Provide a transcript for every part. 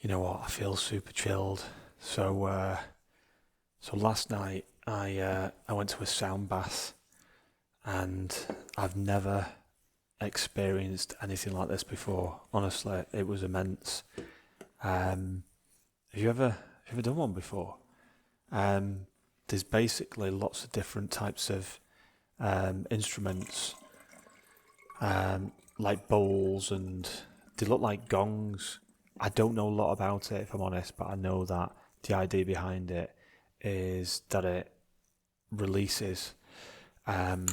You know what? I feel super chilled. So last night I went to a sound bath, and I've never experienced anything like this before. Honestly, it was immense. Have you ever done one before? There's basically lots of different types of instruments, like bowls, and they look like gongs. I don't know a lot about it, if I'm honest, but I know that the idea behind it is that it releases and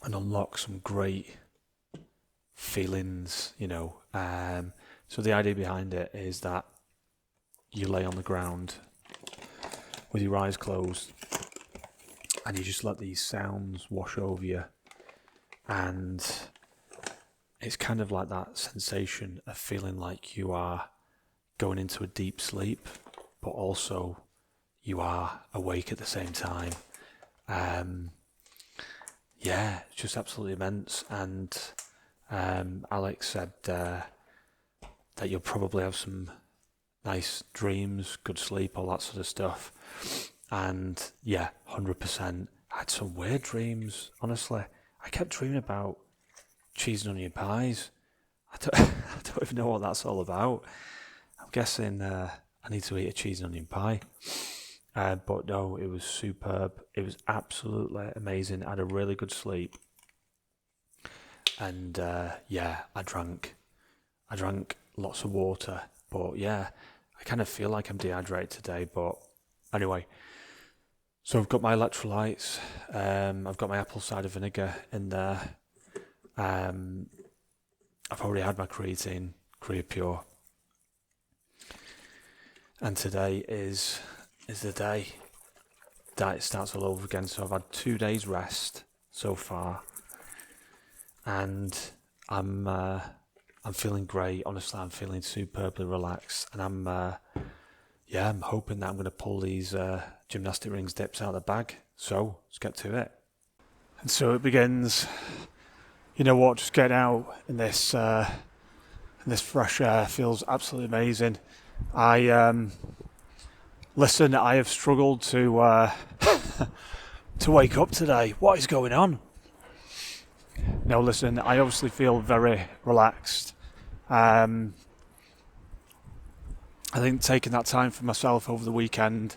unlocks some great feelings, So the idea behind it is that you lay on the ground with your eyes closed and you just let these sounds wash over you, and it's kind of like that sensation of feeling like you are going into a deep sleep, but also you are awake at the same time. It's just absolutely immense. And Alex said that you'll probably have some nice dreams, good sleep, all that sort of stuff. And 100%. I had some weird dreams, honestly. I kept dreaming about cheese and onion pies. I don't even know what that's all about. I'm guessing I need to eat a cheese and onion pie. But no, it was superb. It was absolutely amazing. I had a really good sleep. And I drank lots of water. But I kind of feel like I'm dehydrated today. But anyway, so I've got my electrolytes. I've got my apple cider vinegar in there. I've already had my creatine, Pure. And today is the day that it starts all over again. So I've had 2 days rest so far, and I'm feeling great. Honestly, I'm feeling superbly relaxed, and I'm hoping that I'm going to pull these gymnastic rings dips out of the bag. So let's get to it. And so it begins. You know what? Just getting out in this fresh air feels absolutely amazing. Listen, I have struggled to to wake up today. What is going on? No, listen, I obviously feel very relaxed. I think taking that time for myself over the weekend,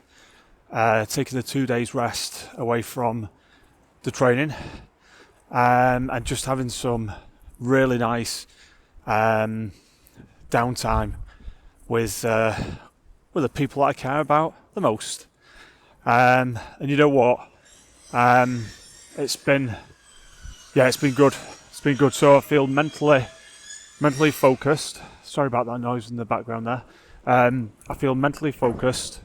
taking the 2 days rest away from the training, and just having some really nice downtime with the people that I care about the most. And you know what? It's been good. It's been good. So I feel mentally focused. Sorry about that noise in the background there. I feel mentally focused.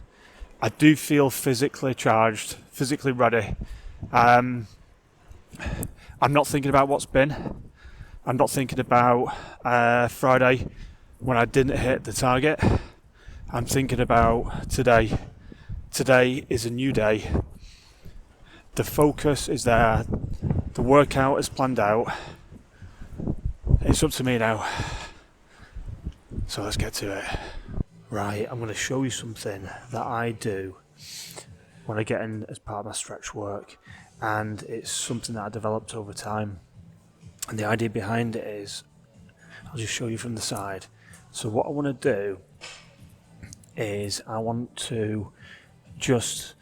I do feel physically charged, physically ready. I'm not thinking about what's been. I'm not thinking about Friday when I didn't hit the target. I'm thinking about today. Today is a new day. The focus is there. The workout is planned out. It's up to me now. So let's get to it. Right, I'm going to show you something that I do when I get in as part of my stretch work. And it's something that I developed over time. And the idea behind it is, I'll just show you from the side. So what I want to do is I want to just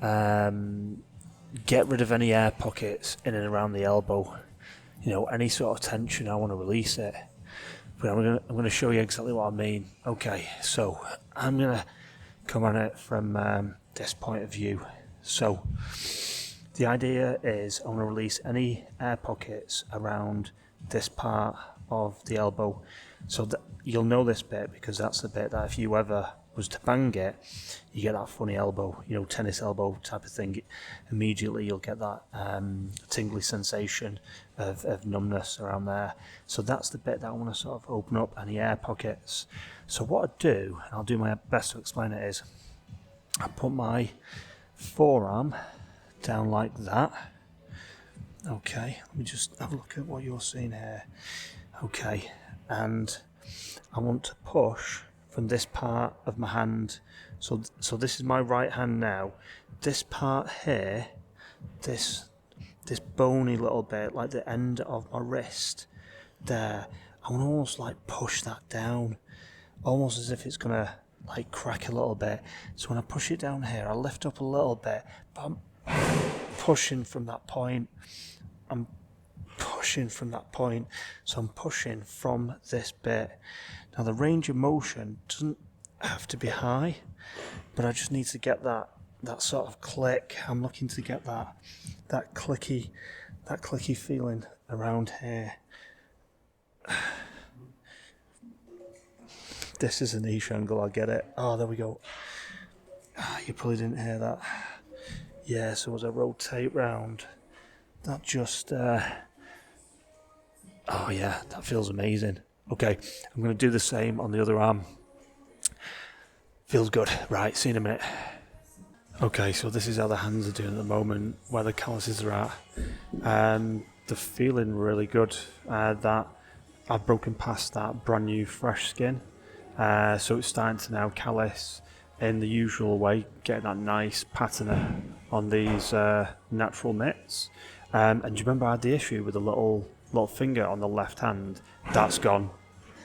get rid of any air pockets in and around the elbow. Any sort of tension, I want to release it. But I'm going to show you exactly what I mean. Okay, so I'm going to come on it from this point of view. So the idea is I'm going to release any air pockets around this part of the elbow. So that you'll know this bit, because that's the bit that if you ever was to bang it, you get that funny elbow, tennis elbow type of thing. Immediately you'll get that tingly sensation of numbness around there. So that's the bit that I want to sort of open up, any air pockets. So what I do, and I'll do my best to explain it, is I put my forearm down like that. Okay, let me just have a look at what you're seeing here. Okay, and I want to push from this part of my hand. So this is my right hand now. This part here, this bony little bit, like the end of my wrist there, I want to almost like push that down, almost as if it's gonna like crack a little bit. So when I push it down here, I lift up a little bit, but I'm pushing from that point. I'm pushing from that point. So I'm pushing from this bit. Now the range of motion doesn't have to be high, but I just need to get that sort of click. I'm looking to get that clicky feeling around here. This is a niche angle, I get it. Oh, there we go. You probably didn't hear that. Yeah, so as I rotate round, that just... oh yeah, that feels amazing. Okay, I'm going to do the same on the other arm. Feels good. Right, see you in a minute. Okay, so this is how the hands are doing at the moment, where the calluses are at. They're feeling really good. That I've broken past that brand new fresh skin. So it's starting to now callus in the usual way, getting that nice pattern on these natural mitts. And do you remember I had the issue with the little finger on the left hand? That's gone.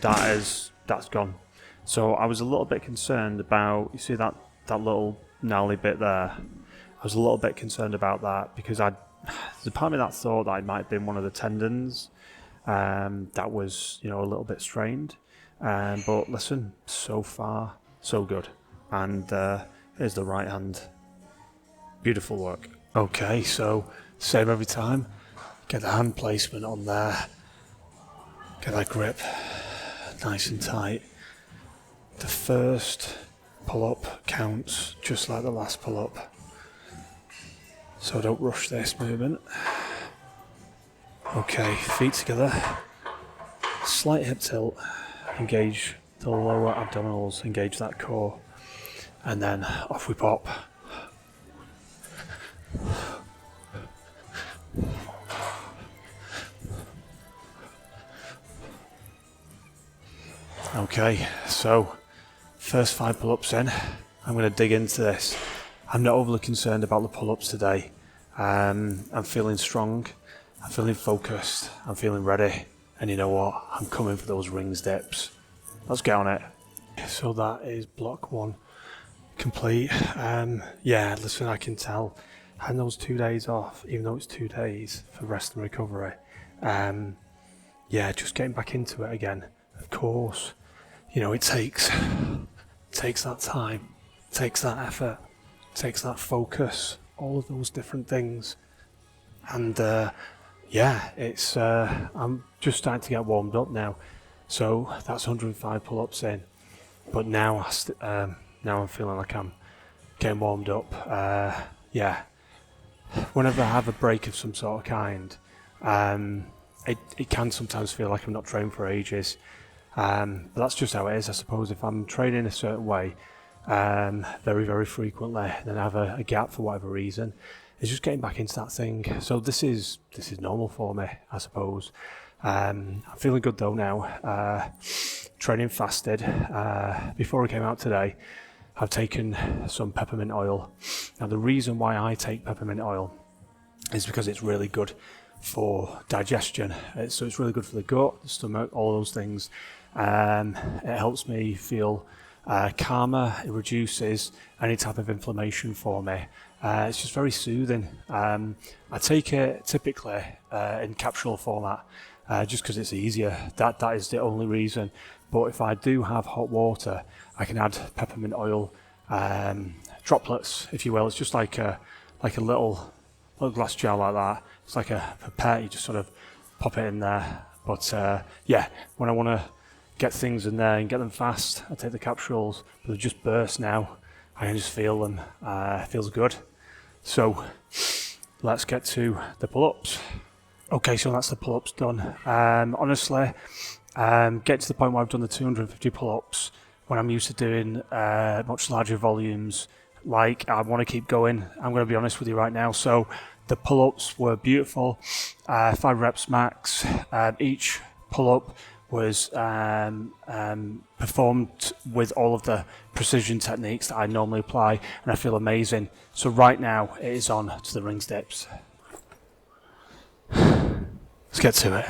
That's gone. So I was a little bit concerned about, you see that little gnarly bit there? I was a little bit concerned about that because there's a part of me that thought that it might have been one of the tendons that was, a little bit strained. But listen, so far, so good. And here's the right hand. Beautiful work. Okay, so same every time. Get the hand placement on there. Get that grip nice and tight. The first pull-up counts just like the last pull-up. So don't rush this movement. Okay, feet together. Slight hip tilt. Engage the lower abdominals, engage that core. And then off we pop. Okay, so first 5 pull-ups in. I'm going to dig into this. I'm not overly concerned about the pull-ups today. I'm feeling strong, I'm feeling focused, I'm feeling ready. And you know what? I'm coming for those rings dips. Let's get on it. So that is block 1 complete. Yeah, listen, I can tell. Having those 2 days off, even though it's 2 days for rest and recovery. Yeah, just getting back into it again. Of course, it takes that time, takes that effort, takes that focus, all of those different things. And yeah, it's I'm just starting to get warmed up now. So that's 105 pull-ups in. But now I'm feeling like I'm getting warmed up. Yeah. Whenever I have a break of some sort of kind, it can sometimes feel like I'm not trained for ages. But that's just how it is, I suppose. If I'm training a certain way very, very frequently, then I have a gap for whatever reason, it's just getting back into that thing. So this is normal for me, I suppose. I'm feeling good though now. Training fasted. Before I came out today, I've taken some peppermint oil. Now the reason why I take peppermint oil is because it's really good for digestion. So it's really good for the gut, the stomach, all those things. It helps me feel calmer. It reduces any type of inflammation for me. It's just very soothing. I take it typically in capsule format just because it's easier. That is the only reason. But if I do have hot water, I can add peppermint oil droplets, if you will. It's just like a little glass jar like that. It's like a pipette. You just sort of pop it in there. But yeah, when I want to get things in there and get them fast, I take the capsules. But they've just burst now. I can just feel them. It feels good. So let's get to the pull-ups. Okay, so that's the pull-ups done. Honestly, get to the point where I've done the 250 pull-ups when I'm used to doing much larger volumes. Like, I want to keep going. I'm going to be honest with you right now. So the pull-ups were beautiful. 5 reps max. Each pull-up was performed with all of the precision techniques that I normally apply, and I feel amazing. So right now it is on to the rings dips. Let's get to it.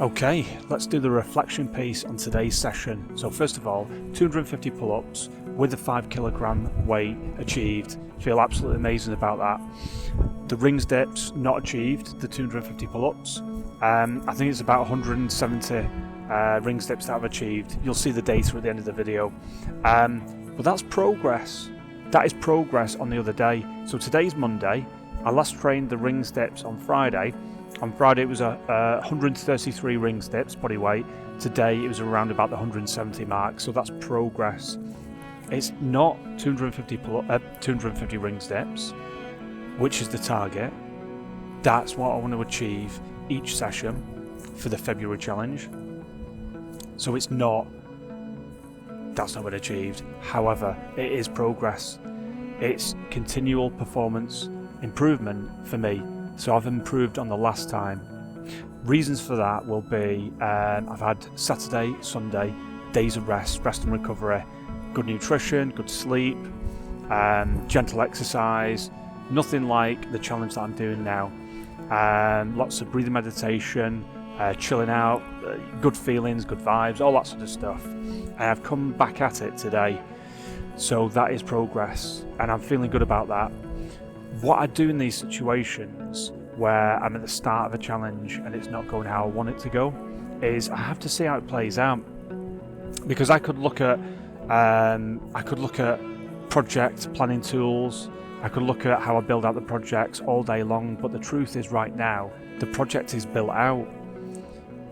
Okay, let's do the reflection piece on today's session. So first of all, 250 pull-ups with a 5 kilogram weight achieved. Feel absolutely amazing about that. The rings dips not achieved, the 250 pull-ups. I think it's about 170 rings dips that I've achieved. You'll see the data at the end of the video. But that's progress. That is progress on the other day. So today's Monday. I last trained the rings dips on Friday. On Friday it was 133 rings dips body weight. Today it was around about the 170 mark. So that's progress. It's not 250 rings dips, which is the target. That's what I want to achieve each session for the February challenge. So it's not. That's not been achieved. However, it is progress. It's continual performance improvement for me. So I've improved on the last time. Reasons for that will be I've had Saturday, Sunday, days of rest and recovery, good nutrition, good sleep, gentle exercise, nothing like the challenge that I'm doing now. Lots of breathing meditation, chilling out, good feelings, good vibes, all that sort of stuff. And I've come back at it today. So that is progress, and I'm feeling good about that. What I do in these situations where I'm at the start of a challenge and it's not going how I want it to go is I have to see how it plays out, because I could look at project planning tools, I could look at how I build out the projects all day long, but the truth is right now the project is built out.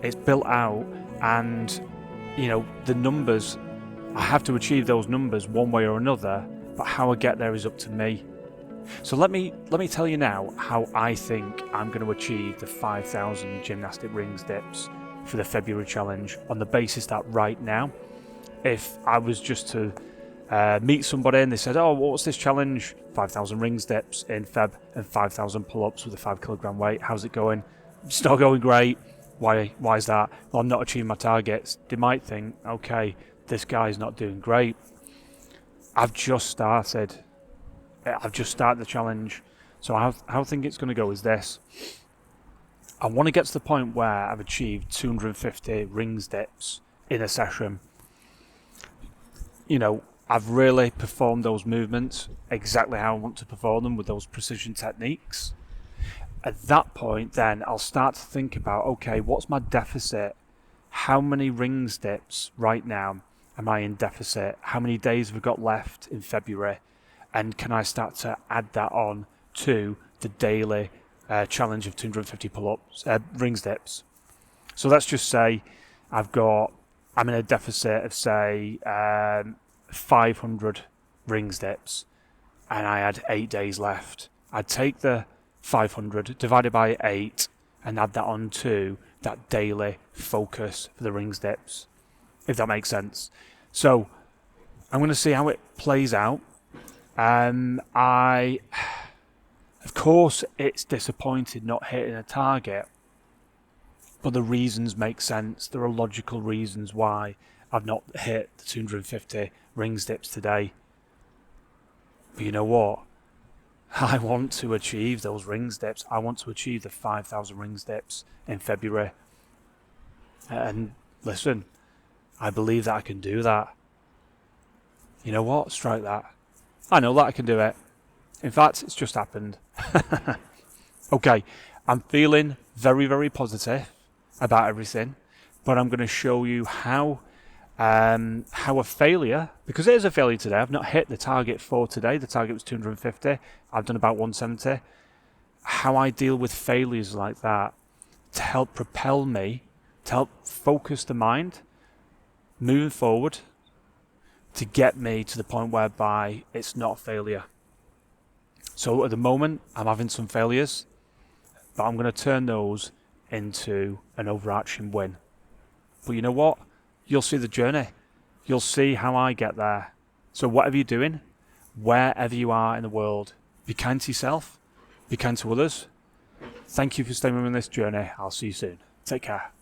It's built out, and you know the numbers, I have to achieve those numbers one way or another, but how I get there is up to me. So let me tell you now how I think I'm going to achieve the 5,000 gymnastic rings dips for the February challenge, on the basis that right now, if I was just to meet somebody and they said, oh, what's this challenge? 5,000 rings dips in Feb and 5,000 pull-ups with a 5 kilogram weight. How's it going? It's not going great. Why is that? Well, I'm not achieving my targets. They might think, okay, this guy's not doing great. I've just started the challenge. So how I think it's going to go is this. I want to get to the point where I've achieved 250 rings dips in a session. You know, I've really performed those movements exactly how I want to perform them with those precision techniques. At that point, then I'll start to think about, okay, what's my deficit? How many rings dips right now am I in deficit? How many days have I got left in February? And can I start to add that on to the daily challenge of 250 pull-ups, rings dips? So let's just say I'm in a deficit of say 500 rings dips, and I had 8 days left. I'd take the 500 divided by 8 and add that on to that daily focus for the rings dips, if that makes sense. So I'm going to see how it plays out. Of course, it's disappointed not hitting a target, but the reasons make sense. There are logical reasons why I've not hit the 250 rings dips today. But you know what? I want to achieve those rings dips. I want to achieve the 5,000 rings dips in February. And listen, I believe that I can do that. You know what? Strike that. I know that I can do it. In fact, it's just happened. Okay, I'm feeling very, very positive about everything, but I'm going to show you how a failure, because it is a failure today. I've not hit the target for today. The target was 250. I've done about 170. How I deal with failures like that to help propel me, to help focus the mind, moving forward, to get me to the point whereby it's not a failure. So at the moment, I'm having some failures, but I'm going to turn those into an overarching win. But you know what? You'll see the journey. You'll see how I get there. So whatever you're doing, wherever you are in the world, be kind to yourself, be kind to others. Thank you for staying with me on this journey. I'll see you soon. Take care.